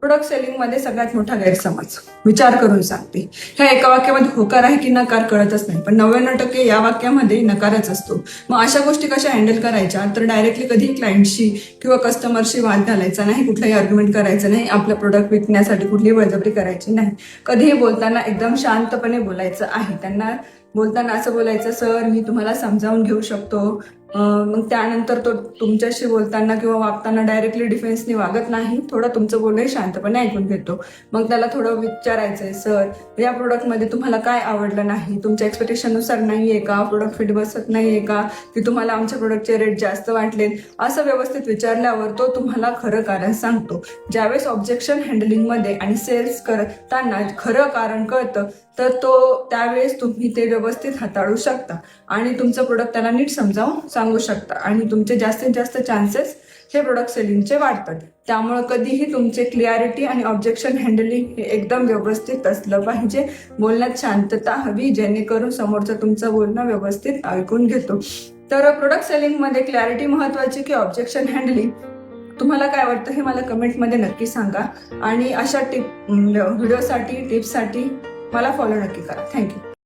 Product सेलिंगमध्ये सगळ्यात मोठा गैरसमज विचार करून सांगते. ह्या एका वाक्यामध्ये होकार आहे की नकार कळतच नाही, पण 99% या वाक्यामध्ये नकारच असतो. मग अशा गोष्टी कशा हँडल करायच्या, तर डायरेक्टली कधीही क्लायंटशी किंवा कस्टमरशी वाद घालायचा नाही, कुठलाही आर्ग्युमेंट करायचं नाही, आपलं प्रोडक्ट विकण्यासाठी कुठलीही बळजबरी करायची नाही. कधीही बोलताना एकदम शांतपणे बोलायचं आहे. त्यांना बोलताना असं बोलायचं, सर मी तुम्हाला समजावून घेऊ शकतो. मग त्यानंतर तो तुमच्याशी बोलताना किंवा वागताना डायरेक्टली डिफेन्सनी वागत नाही, थोडं तुमचं बोलणं शांतपणे ऐकून घेतो. मग त्याला थोडं विचारायचंय, सर या प्रोडक्टमध्ये तुम्हाला काय आवडलं नाही, तुमच्या एक्सपेक्टेशननुसार नाहीये का, प्रोडक्ट फिट बसत नाहीये का, की तुम्हाला आमच्या प्रोडक्टचे रेट जास्त वाटले. असं व्यवस्थित विचारल्यावर तो तुम्हाला खरं कारण सांगतो. ज्यावेळेस ऑब्जेक्शन हँडलिंगमध्ये आणि सेल्स करताना खरं कारण कळतं, तर त्यावेळेस तुम्ही ते व्यवस्थित हाताळू शकता आणि तुमचं प्रोडक्ट त्याला नीट समजावून सांगू शकता आणि तुमचे जास्तीत जास्त चान्सेस हे प्रोडक्ट सेलिंगचे वाढतात. त्यामुळे कधीही तुमचे क्लिअरिटी आणि ऑब्जेक्शन हँडलिंग हे एकदम व्यवस्थित असलं पाहिजे. बोलण्यात शांतता हवी, जेणेकरून समोरचं तुमचं बोलणं व्यवस्थित ऐकून घेतो. तर प्रोडक्ट सेलिंगमध्ये क्लॅरिटी महत्वाची की ऑब्जेक्शन हँडलिंग, तुम्हाला काय वाटतं हे मला कमेंटमध्ये नक्की सांगा. आणि अशा व्हिडिओसाठी टिप्ससाठी मला फॉलो नक्की करा. थँक्यू.